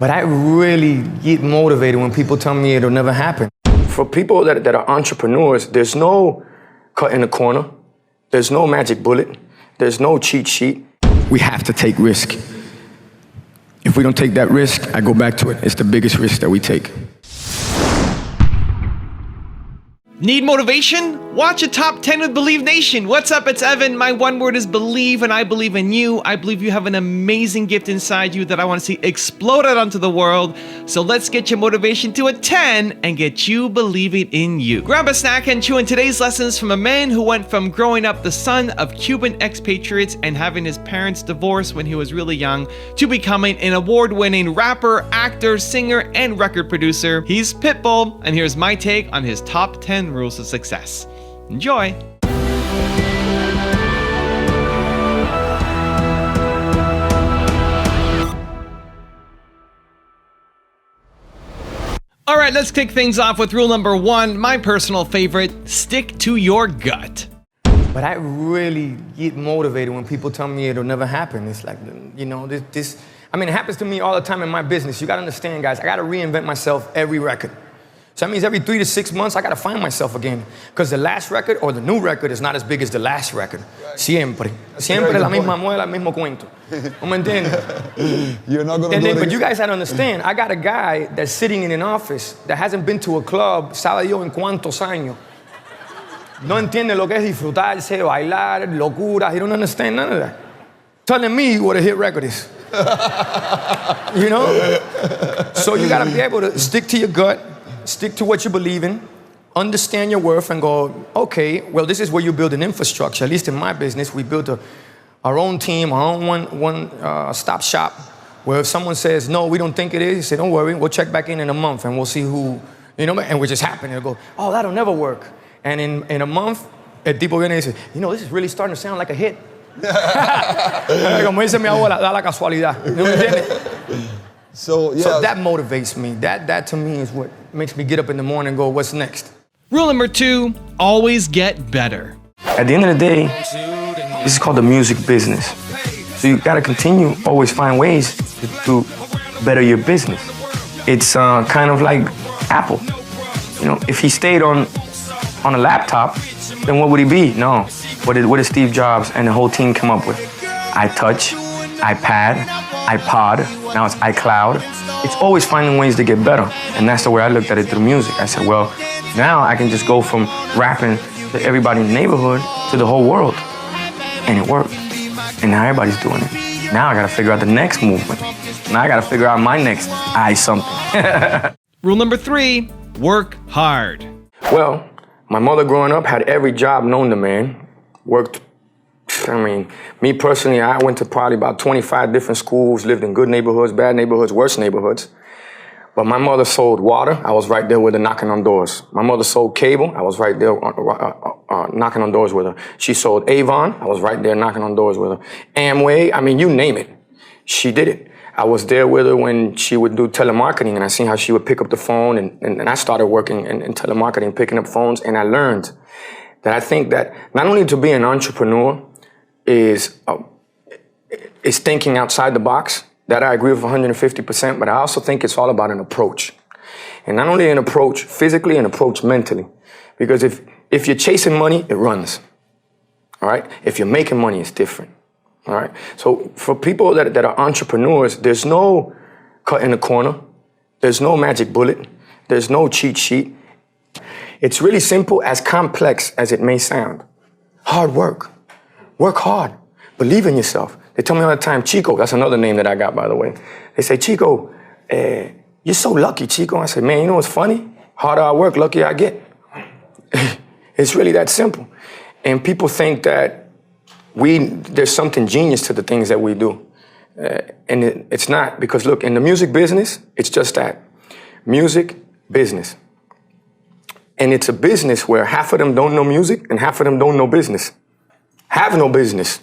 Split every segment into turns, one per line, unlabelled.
But I really get motivated when people tell me it'll never happen. For people that are entrepreneurs, there's no cut in the corner. There's no magic bullet. There's no cheat sheet. We have to take risk. If we don't take that risk, I go back to it. It's the biggest risk that we take.
Need motivation? Watch a top 10 with Believe Nation. What's up? It's Evan. My one word is believe, and I believe in you. I believe you have an amazing gift inside you that I want to see explode out onto the world. So let's get your motivation to a 10 and get you believing in you. Grab a snack and chew in today's lessons from a man who went from growing up the son of Cuban expatriates and having his parents divorced when he was really young to becoming an award-winning rapper, actor, singer, and record producer. He's Pitbull, and here's my take on his top 10 rules of success. Enjoy! All right, let's kick things off with rule number 1, my personal favorite: stick to your gut.
But I really get motivated when people tell me it'll never happen. It's like, you know, it happens to me all the time in my business. You gotta understand, guys, I gotta reinvent myself every record. So that means every 3 to 6 months, I gotta find myself again. Because the last record or the new record is not as big as the last record. Siempre. Siempre la misma muela, el mismo cuento. ¿No me entiendes?
You're not gonna do it.
But you guys gotta understand, I got a guy that's sitting in an office that hasn't been to a club, sabe Dios en cuántos años. No entiende lo que es disfrutarse, bailar, locura. He don't understand none of that. Telling me what a hit record is. You know? So you gotta be able to stick to your gut. Stick to what you believe in, understand your worth, and go, okay, well, this is where you build an infrastructure. At least in my business, we built our own team, our own one-stop shop, where if someone says, no, we don't think it is, you say, don't worry, we'll check back in a month, and we'll see who, you know, and we just happen to go, oh, that'll never work. And in a month, el tipo viene y dice, you know, this is really starting to sound like a hit. Como dice mi abuela, da la casualidad. ¿No me entiendes?
So
that motivates me. That to me is what makes me get up in the morning and go, what's next?
Rule number 2, always get better.
At the end of the day, this is called the music business. So you gotta continue, always find ways to better your business. It's kind of like Apple. You know, if he stayed on a laptop, then what would he be? No. What did Steve Jobs and the whole team come up with? iTouch, iPad, iPod, now it's iCloud. It's always finding ways to get better. And that's the way I looked at it through music. I said, well, now I can just go from rapping to everybody in the neighborhood to the whole world. And it worked. And now everybody's doing it. Now I gotta figure out the next movement. Now I gotta figure out my next something.
Rule number 3, work hard.
Well, my mother growing up had every job known to man. Worked, me personally, I went to probably about 25 different schools, lived in good neighborhoods, bad neighborhoods, worse neighborhoods. But my mother sold water. I was right there with her knocking on doors. My mother sold cable. I was right there knocking on doors with her. She sold Avon. I was right there knocking on doors with her. M.I.A.M.I, you name it. She did it. I was there with her when she would do telemarketing, and I seen how she would pick up the phone, and I started working in telemarketing, picking up phones, and I learned that I think that not only to be an entrepreneur is thinking outside the box. That I agree with 150%, but I also think it's all about an approach. And not only an approach physically, an approach mentally. Because if you're chasing money, it runs. All right? If you're making money, it's different. All right? So for people that are entrepreneurs, there's no cut in the corner. There's no magic bullet. There's no cheat sheet. It's really simple, as complex as it may sound. Hard work. Work hard. Believe in yourself. They tell me all the time, Chico, that's another name that I got, by the way. They say, Chico, you're so lucky, Chico. I say, man, you know what's funny? Harder I work, luckier I get. It's really that simple. And people think that there's something genius to the things that we do. And it's not, because look, in the music business, it's just that. Music, business. And it's a business where half of them don't know music and half of them don't know business. Have no business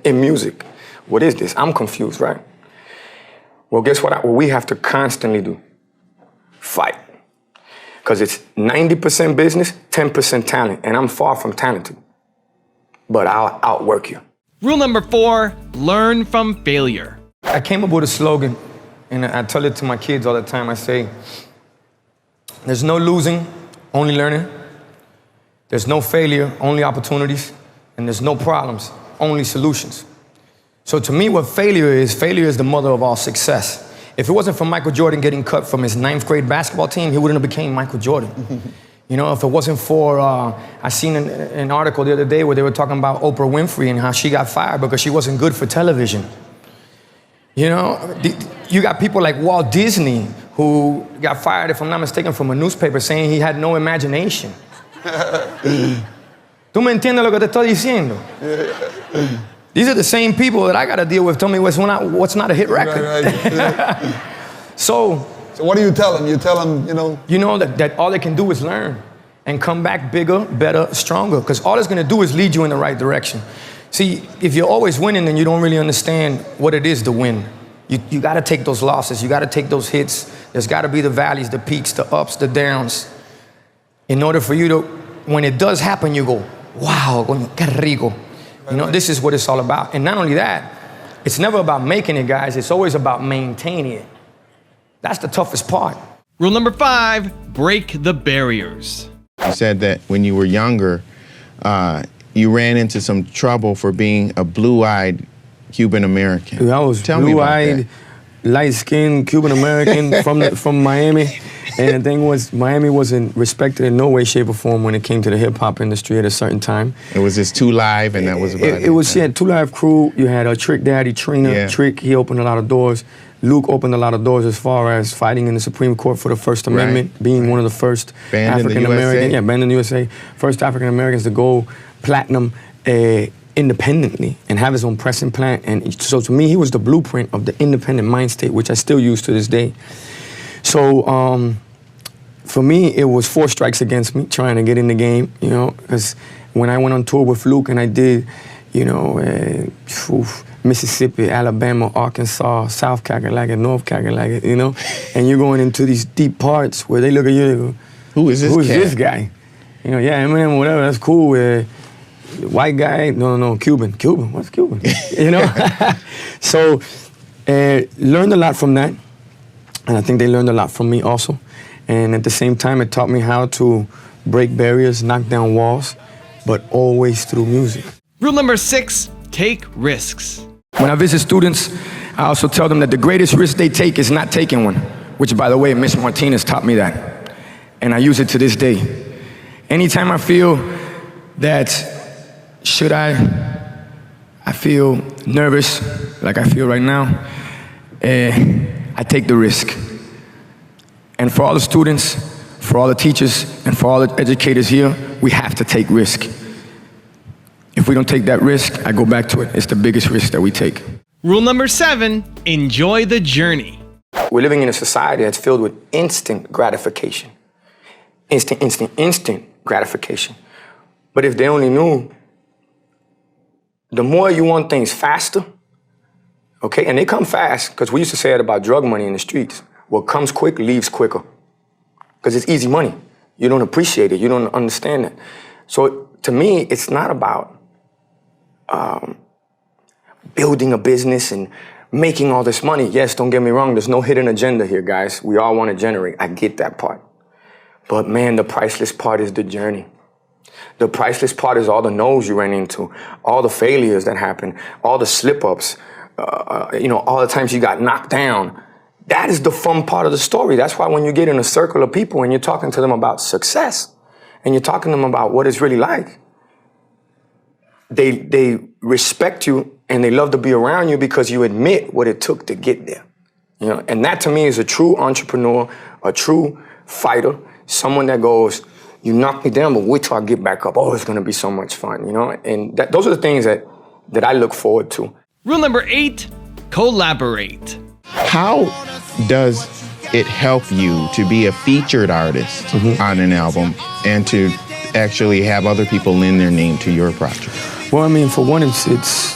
in music. What is this? I'm confused, right? Well, guess what we have to constantly do? Fight. Because it's 90% business, 10% talent, and I'm far from talented. But I'll outwork you.
Rule number 4, learn from failure.
I came up with a slogan and I tell it to my kids all the time. I say, there's no losing, only learning. There's no failure, only opportunities. And there's no problems, only solutions. So to me, what failure is the mother of all success. If it wasn't for Michael Jordan getting cut from his 9th grade basketball team, he wouldn't have became Michael Jordan. You know, if it wasn't for, I seen an article the other day where they were talking about Oprah Winfrey and how she got fired because she wasn't good for television. You know, you got people like Walt Disney who got fired, if I'm not mistaken, from a newspaper saying he had no imagination. ¿Tú me entiendes lo que te estoy diciendo? These are the same people that I got to deal with. Tell me what's not a hit record.
Right.
So
what do you tell them? You tell them, you know?
You know that all they can do is learn and come back bigger, better, stronger, because all it's going to do is lead you in the right direction. See, if you're always winning, then you don't really understand what it is to win. You got to take those losses. You got to take those hits. There's got to be the valleys, the peaks, the ups, the downs. In order for you to, when it does happen, you go, wow, qué rico. You know, this is what it's all about. And not only that, it's never about making it, guys. It's always about maintaining it. That's the toughest part.
Rule number 5, break the barriers.
You said that when you were younger, you ran into some trouble for being a blue-eyed Cuban American.
I was blue-eyed, light-skinned Cuban American from Miami. And the thing was, Miami wasn't respected in no way, shape, or form when it came to the hip-hop industry at a certain time.
It was just 2 Live, and that was about it.
It was, yeah, 2 Live crew. You had a Trick Daddy, Trina. Yeah. Trick, he opened a lot of doors. Luke opened a lot of doors as far as fighting in the Supreme Court for the First Amendment, being one of the first African-American, band in the USA, first African-Americans to go platinum independently and have his own pressing plant. And so to me, he was the blueprint of the independent mind state, which I still use to this day. So for me, it was 4 strikes against me trying to get in the game, you know, because when I went on tour with Luke and I did, you know, Mississippi, Alabama, Arkansas, South Carolina, North Carolina, you know, and you're going into these deep parts where they look at you and go,
who is this
guy? You know, yeah, Eminem, whatever, that's cool. White guy, no, Cuban, what's Cuban? You know? So, learned a lot from that. And I think they learned a lot from me also. And at the same time, it taught me how to break barriers, knock down walls, but always through music.
Rule number 6, take risks.
When I visit students, I also tell them that the greatest risk they take is not taking one, which, by the way, Miss Martinez taught me that. And I use it to this day. Anytime I feel that I feel nervous, like I feel right now, I take the risk. And for all the students, for all the teachers, and for all the educators here, we have to take risk. If we don't take that risk, I go back to it. It's the biggest risk that we take.
Rule number 7, enjoy the journey.
We're living in a society that's filled with instant gratification. Instant gratification. But if they only knew, the more you want things faster, okay, and they come fast, because we used to say it about drug money in the streets. What comes quick leaves quicker, because it's easy money. You don't appreciate it. You don't understand it. So to me, it's not about building a business and making all this money. Yes, don't get me wrong. There's no hidden agenda here, guys. We all want to generate. I get that part. But man, the priceless part is the journey. The priceless part is all the no's you ran into, all the failures that happen, all the slip-ups, you know, all the times you got knocked down. That is the fun part of the story. That's why when you get in a circle of people and you're talking to them about success and you're talking to them about what it's really like, they respect you and they love to be around you because you admit what it took to get there. You know, and that to me is a true entrepreneur, a true fighter, someone that goes, you knock me down, but wait till I get back up. Oh, it's gonna be so much fun, you know? And those are the things that I look forward to.
Rule number 8, collaborate.
How does it help you to be a featured artist on an album and to actually have other people lend their name to your project?
Well, I mean, for one, it's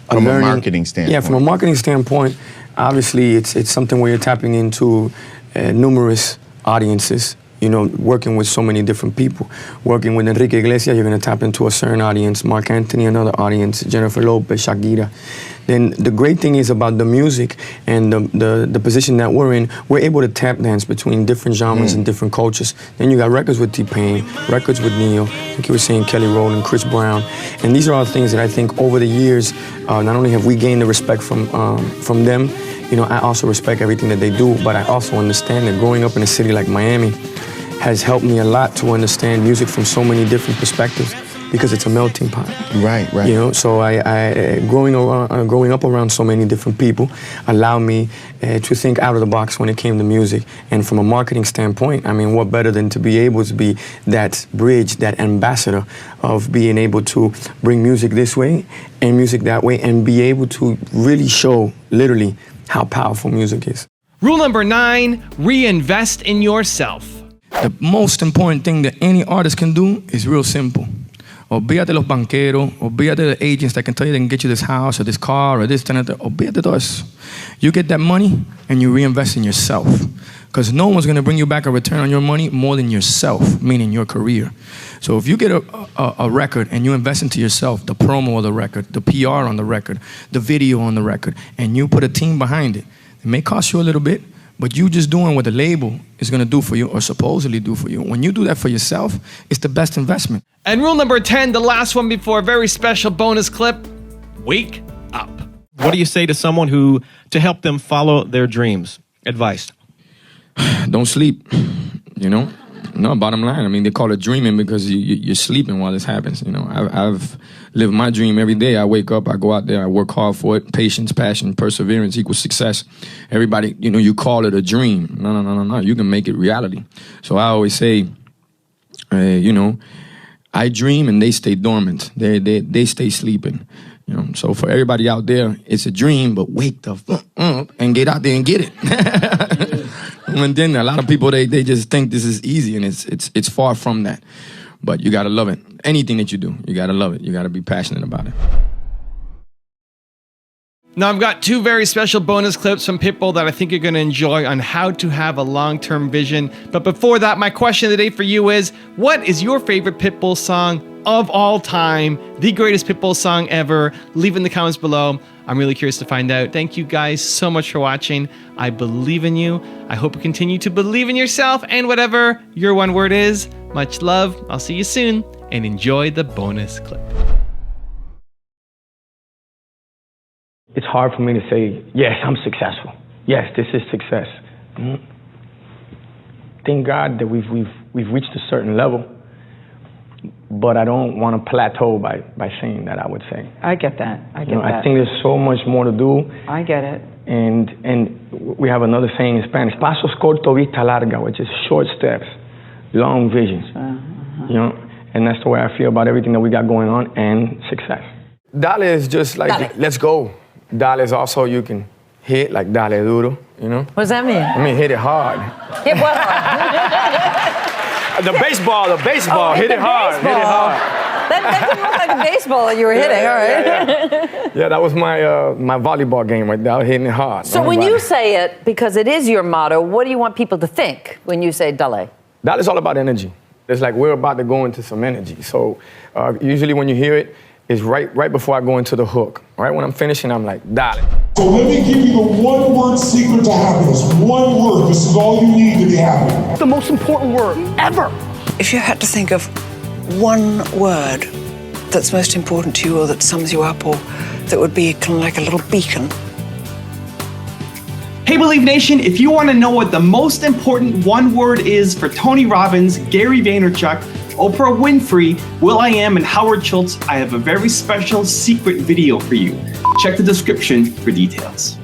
from a marketing standpoint.
Yeah, from a marketing standpoint, obviously it's something where you're tapping into numerous audiences. You know, working with so many different people. Working with Enrique Iglesias, you're gonna tap into a certain audience. Mark Anthony, another audience. Jennifer Lopez, Shakira. then the great thing is about the music and the position that we're in, we're able to tap dance between different genres and different cultures. Then you got records with T-Pain, records with Neo, like you were saying, Kelly Rowland, Chris Brown. And these are all things that I think over the years, not only have we gained the respect from them, you know, I also respect everything that they do, but I also understand that growing up in a city like Miami has helped me a lot to understand music from so many different perspectives, because it's a melting pot.
Right.
You know, so I growing up around so many different people allowed me to think out of the box when it came to music. And from a marketing standpoint, I mean, what better than to be able to be that bridge, that ambassador of being able to bring music this way and music that way, and be able to really show, literally, how powerful music is.
Rule number 9, reinvest in yourself.
The most important thing that any artist can do is real simple. Olvídate los banqueros, olvídate the agents that can tell you they can get you this house or this car or this, that, olvídate todo eso. You get that money and you reinvest in yourself. Because no one's gonna bring you back a return on your money more than yourself, meaning your career. So if you get a record and you invest into yourself, the promo of the record, the PR on the record, the video on the record, and you put a team behind it, it may cost you a little bit, but you just doing what the label is gonna do for you or supposedly do for you. When you do that for yourself, it's the best investment.
And rule number 10, the last one before a very special bonus clip, wake up.
What do you say to someone who, to help them follow their dreams? Advice.
Don't sleep, you know? No, bottom line, I mean, they call it dreaming because you're sleeping while this happens, you know? I've lived my dream every day. I wake up, I go out there, I work hard for it. Patience, passion, perseverance equals success. Everybody, you know, you call it a dream. No. You can make it reality. So I always say, you know, I dream and they stay dormant. They stay sleeping. You know, so for everybody out there, it's a dream, but wake the fuck up and get out there and get it. And then a lot of people, they just think this is easy, and it's far from that. But you gotta love it. Anything that you do, you gotta love it. You gotta be passionate about it.
Now I've got 2 very special bonus clips from Pitbull that I think you're gonna enjoy on how to have a long-term vision. But before that, my question of the day for you is, what is your favorite Pitbull song of all time? The greatest Pitbull song ever? Leave in the comments below. I'm really curious to find out. Thank you guys so much for watching. I believe in you. I hope you continue to believe in yourself and whatever your one word is. Much love. I'll see you soon, and enjoy the bonus clip.
It's hard for me to say, yes, I'm successful. Yes, this is success. Thank God that we've reached a certain level, but I don't want to plateau by saying that, I would say.
I get that. I get that.
I think there's so much more to do.
I get it.
And we have another saying in Spanish, pasos corto, vista larga, which is short steps, long visions. You know, and that's the way I feel about everything that we got going on and success. Dale is just like, let's go. Dale is also, you can hit like dale duro, you know?
What does that mean?
I mean, hit it hard.
Hit what hard?
The baseball, hit it hard, hit it hard.
That didn't look like a baseball that you were hitting, all right.
Yeah, that was my volleyball game right there. I was hitting it hard.
So when you say it, because it is your motto, what do you want people to think when you say Dale?
Dale is all about energy. It's like we're about to go into some energy. So usually when you hear it, it's right before I go into the hook. Right when I'm finishing, I'm like, Dale.
So let me give you the one-word secret to happiness. One word. This is all you need to be happy.
The most important word ever.
If you had to think of one word that's most important to you or that sums you up or that would be kind of like a little beacon.
Hey Believe Nation, if you want to know what the most important one word is for Tony Robbins, Gary Vaynerchuk, Oprah Winfrey, Will.i.am, and Howard Schultz, I have a very special secret video for you. Check the description for details.